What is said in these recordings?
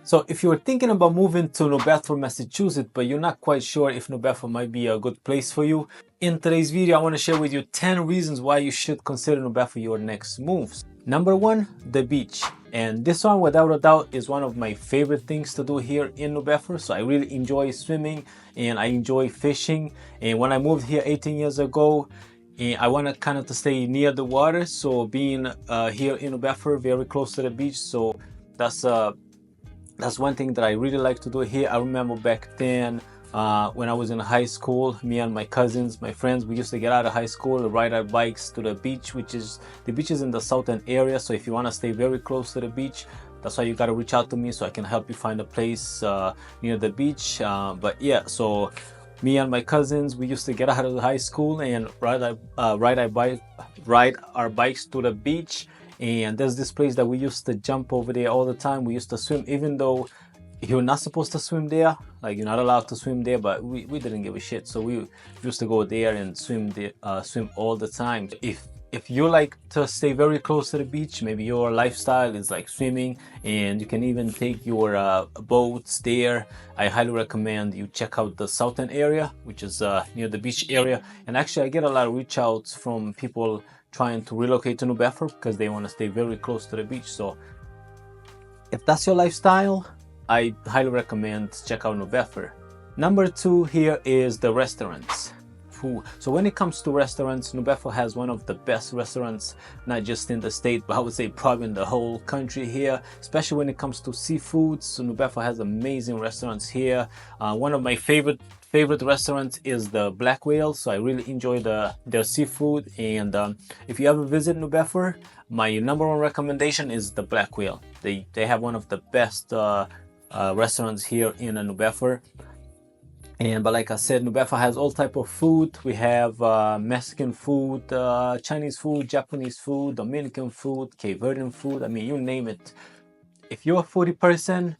So if you're thinking about moving to New Bedford, Massachusetts, but you're not quite sure if New Bedford might be a good place for you, in today's video, I want to share with you 10 reasons why you should consider New Bedford your next moves. Number one, the beach. And this one, without a doubt, is one of my favorite things to do here in New Bedford. So I really enjoy swimming and I enjoy fishing. And when I moved here 18 years ago, and I want to kind of to stay near the water. So being here in New Bedford, very close to the beach. So that's one thing that I really like to do here. I remember back then when I was in high school, me and my cousins, my friends, we used to get out of high school and ride our bikes to the beach, which is the beach is in the southern area. So if you want to stay very close to the beach, that's why you got to reach out to me so I can help you find a place near the beach. But yeah, so me and my cousins, we used to get out of high school and ride our bikes to the beach. And there's this place that we used to jump over there all the time. We used to swim, even though you're not supposed to swim there, like you're not allowed to swim there, but we didn't give a shit. So we used to go there and swim all the time. If you like to stay very close to the beach, maybe your lifestyle is like swimming and you can even take your boats there, I highly recommend you check out the southern area, which is near the beach area. And actually I get a lot of reach outs from people trying to relocate to New Bedford because they want to stay very close to the beach. So if that's your lifestyle, I highly recommend check out New Bedford. Number two here is the restaurants. So when it comes to restaurants, New Bedford has one of the best restaurants, not just in the state, but I would say probably in the whole country here, especially when it comes to seafood. So New Bedford has amazing restaurants here. One of my favorite restaurants is the Black Whale. So I really enjoy their seafood. And if you ever visit New Bedford, my number one recommendation is the Black Whale. They have one of the best restaurants here in New Bedford. But like I said, New Bedford has all type of food. We have Mexican food, Chinese food, Japanese food, Dominican food, Cape Verdean food. I mean, you name it. If you're a foodie person,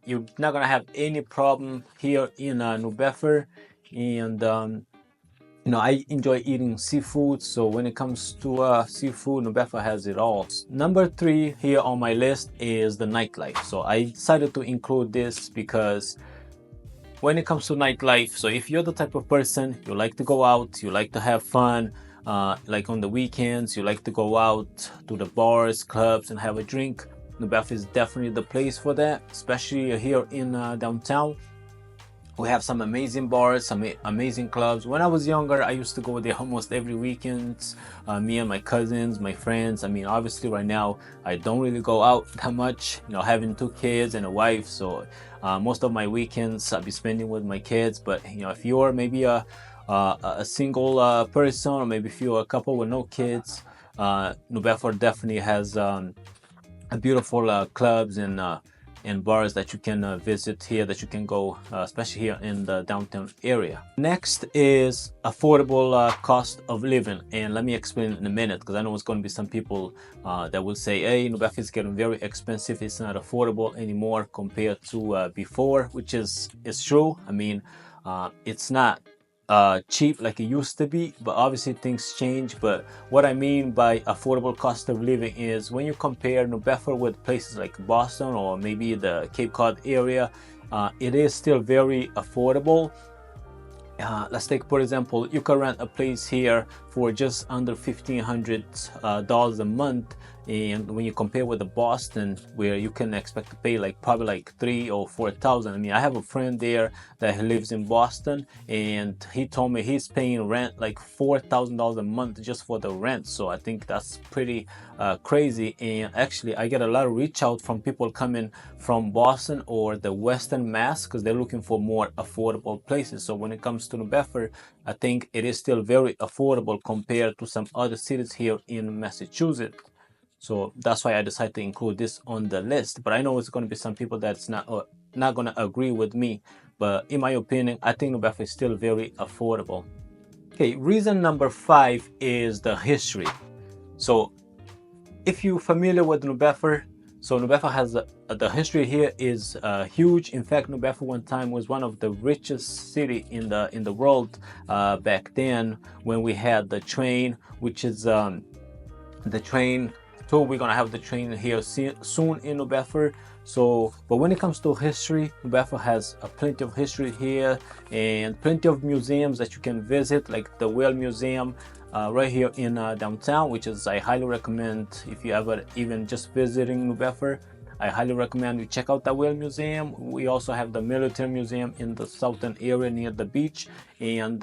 you're not gonna have any problem here in New Bedford. And you know, I enjoy eating seafood. So when it comes to seafood, New Bedford has it all. Number three here on my list is the nightlife. So I decided to include this because when it comes to nightlife, so if you're the type of person you like to go out, you like to have fun, like on the weekends, you like to go out to the bars, clubs, and have a drink, New Bedford is definitely the place for that, especially here in downtown. We have some amazing bars, some amazing clubs. When I was younger, I used to go there almost every weekend. Me and my cousins, my friends. I mean, obviously right now, I don't really go out that much, you know, having 2 kids and a wife. So most of my weekends I'll be spending with my kids. But, you know, if you're maybe a single person, or maybe if you're a couple with no kids, New Bedford definitely has a beautiful clubs and bars that you can visit here, that you can go, especially here in the downtown area. Next is affordable cost of living, and let me explain in a minute, because I know it's going to be some people that will say, hey, New Bedford is getting very expensive, it's not affordable anymore compared to before, which is true. I mean, it's not cheap like it used to be, but obviously things change. But what I mean by affordable cost of living is when you compare New Bedford with places like Boston or maybe the Cape Cod area, it is still very affordable. Let's take, for example, you can rent a place here for just under $1,500 a month. And when you compare with the Boston, where you can expect to pay like probably like $3,000 or $4,000. I mean, I have a friend there that lives in Boston, and he told me he's paying rent like $4,000 a month just for the rent. So I think that's pretty crazy. And actually, I get a lot of reach out from people coming from Boston or the Western Mass because they're looking for more affordable places. So when it comes to New Bedford, I think it is still very affordable compared to some other cities here in Massachusetts. So that's why I decided to include this on the list. But I know it's going to be some people that's not going to agree with me. But in my opinion, I think New Bedford is still very affordable. Okay, reason number 5 is the history. So if you're familiar with New Bedford, so New Bedford has the history here is huge. In fact, New Bedford one time was one of the richest city in the world back then, when we had the train, which is the train. So we're gonna have the train here soon in New Bedford. So, but when it comes to history, New Bedford has plenty of history here and plenty of museums that you can visit, like the Whale Museum right here in downtown, which is I highly recommend if you ever even just visiting New Bedford. I highly recommend you check out the Whale Museum. We also have the Military Museum in the southern area near the beach, and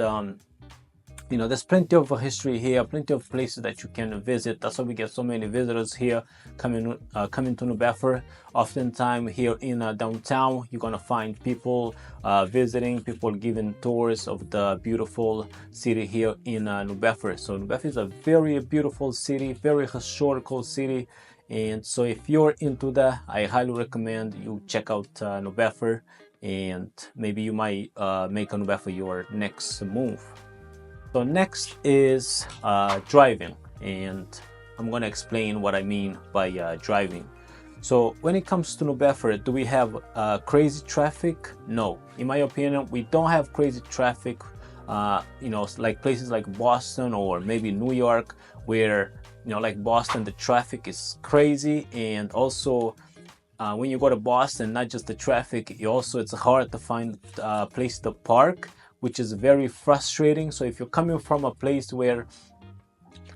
you know, there's plenty of history here, plenty of places that you can visit. That's why we get so many visitors here coming to New Bedford. Oftentimes here in downtown, you're gonna find people visiting, people giving tours of the beautiful city here in New Bedford. So New Bedford is a very beautiful city, very historical city. And so if you're into that, I highly recommend you check out New Bedford, and maybe you might make New Bedford your next move. So next is driving, and I'm going to explain what I mean by driving. So when it comes to New Bedford, do we have crazy traffic? No. In my opinion, we don't have crazy traffic, you know, like places like Boston or maybe New York, where, you know, like Boston, the traffic is crazy. And also when you go to Boston, not just the traffic, it's hard to find a place to park, which is very frustrating. So if you're coming from a place where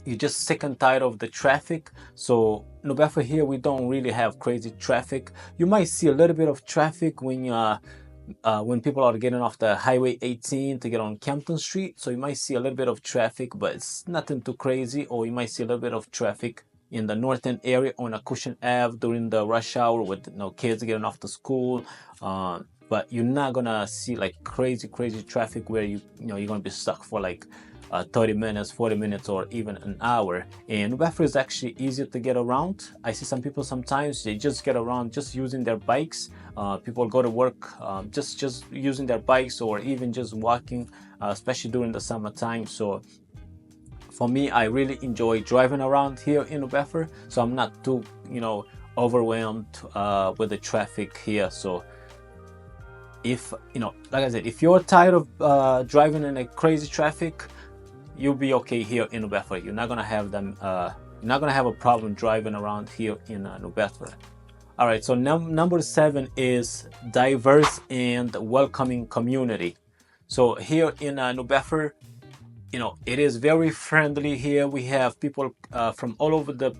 you're just sick and tired of the traffic, so New Bedford here, we don't really have crazy traffic. You might see a little bit of traffic when people are getting off the Highway 18 to get on Campton Street. So you might see a little bit of traffic, but it's nothing too crazy. Or you might see a little bit of traffic in the northern area on Acushnet Ave during the rush hour with, you know, kids getting off to school. But you're not gonna see like crazy traffic where you're gonna be stuck for like 30 minutes, 40 minutes, or even an hour. And New Bedford is actually easier to get around. I see some people sometimes they just get around just using their bikes. People go to work just using their bikes, or even just walking, especially during the summertime. So for me, I really enjoy driving around here in New Bedford, so I'm not too, you know, overwhelmed with the traffic here. So if, you know, like I said, if you're tired of driving in a crazy traffic, you'll be okay here in New Bedford. You're not gonna have a problem driving around here in New Bedford. All right, so number 7 is diverse and welcoming community. So here in New Bedford, you know, it is very friendly here. We have people from all over the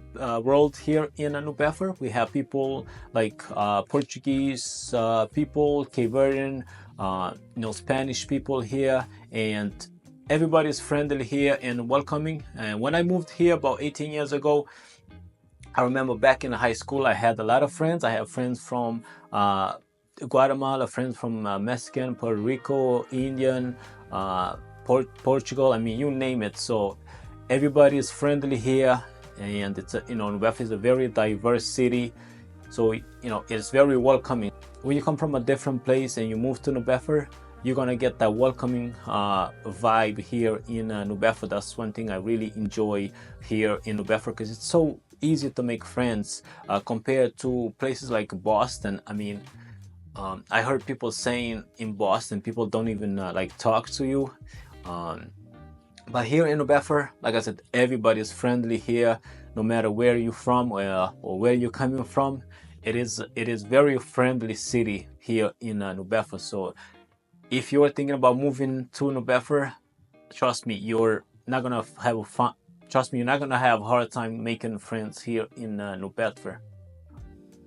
world here in New Bedford. We have people like Portuguese people, Cape Verdean, you know, Spanish people here, and everybody's friendly here and welcoming. And when I moved here about 18 years ago, I remember back in high school, I had a lot of friends. I have friends from Guatemala, friends from Mexican, Puerto Rico, Indian, Portugal, I mean, you name it. So everybody is friendly here, and it's you know, New Bedford is a very diverse city, so you know, it's very welcoming. When you come from a different place and you move to New Bedford, you're gonna get that welcoming vibe here in New Bedford. That's one thing I really enjoy here in New Bedford, because it's so easy to make friends compared to places like Boston. I mean, I heard people saying in Boston people don't even like talk to you. But here in New Bedford, like I said, everybody is friendly here, no matter where you're from or where you're coming from. It is very friendly city here in New Bedford. So if you're thinking about moving to New Bedford, trust me, you're not gonna have fun. Trust me, you're not gonna have a hard time making friends here in New Bedford.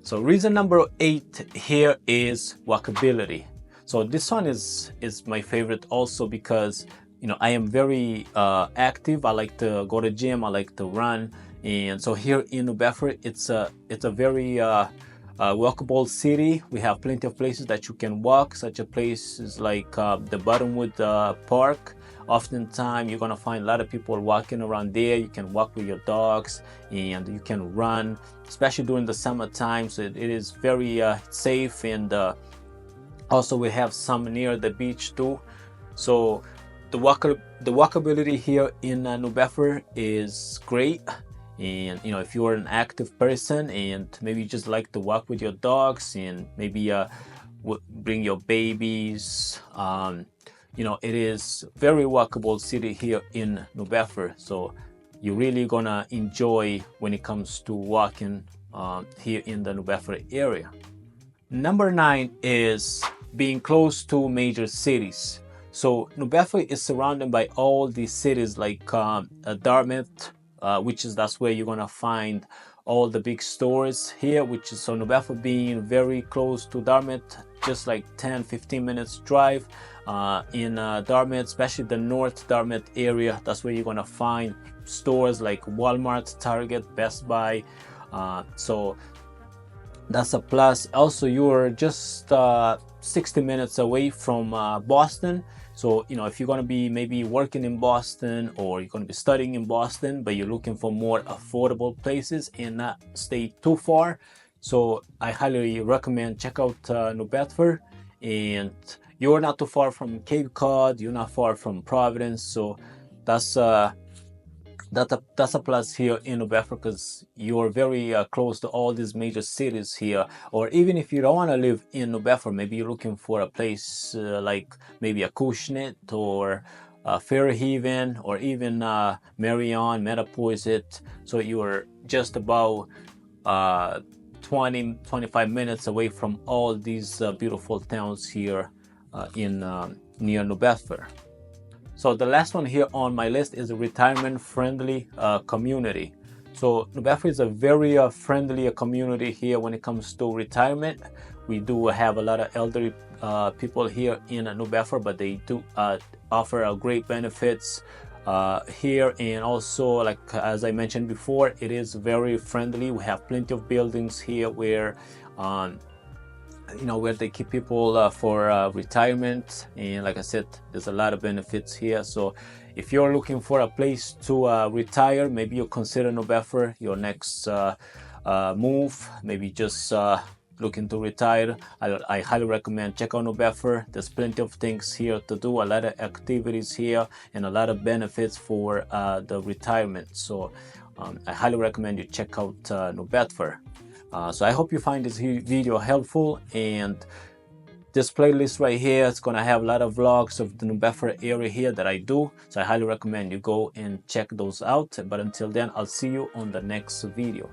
So reason number 8 here is walkability. So this one is my favorite also, because you know, I am very active. I like to go to gym, I like to run, and so here in New Bedford, it's a very walkable city. We have plenty of places that you can walk, such a places like the Buttonwood Park. Oftentimes you're gonna find a lot of people walking around there. You can walk with your dogs and you can run, especially during the summertime. So it is very safe, and also we have some near the beach too. So the walkability here in New Bedford is great. And you know, if you're an active person and maybe you just like to walk with your dogs and maybe bring your babies, you know, it is very walkable city here in New Bedford. So you're really gonna enjoy when it comes to walking here in the New Bedford area. Number 9 is being close to major cities. So New Bedford is surrounded by all these cities like Dartmouth, which is that's where you're gonna find all the big stores here, which is so New Bedford being very close to Dartmouth, just like 10-15 minutes drive in Dartmouth, especially the North Dartmouth area. That's where you're gonna find stores like Walmart, Target, Best Buy. So that's a plus. Also, you're just 60 minutes away from Boston. So, you know, if you're going to be maybe working in Boston or you're going to be studying in Boston, but you're looking for more affordable places and not stay too far, so I highly recommend check out New Bedford. And you're not too far from Cape Cod, you're not far from Providence, so that's that's a plus here in New Bedford because you're very close to all these major cities here. Or even if you don't want to live in New Bedford, maybe you're looking for a place like maybe a Cushnet or Fairhaven or even Marion, Metapoiset. So you're just about 20-25 minutes away from all these beautiful towns here in near New Bedford. So the last one here on my list is a retirement friendly community. So New Bedford is a very friendly community here when it comes to retirement. We do have a lot of elderly people here in New Bedford, but they do offer great benefits here. And also, like as I mentioned before, it is very friendly. We have plenty of buildings here where you know, where they keep people for retirement. And like I said, there's a lot of benefits here. So if you're looking for a place to retire, maybe you consider New Bedford your next move. Maybe just looking to retire, I highly recommend check out New Bedford. There's plenty of things here to do, a lot of activities here, and a lot of benefits for the retirement. So I highly recommend you check out New Bedford. So I hope you find this video helpful, and this playlist right here is gonna have a lot of vlogs of the New Bedford area here that I do. So I highly recommend you go and check those out. But until then, I'll see you on the next video.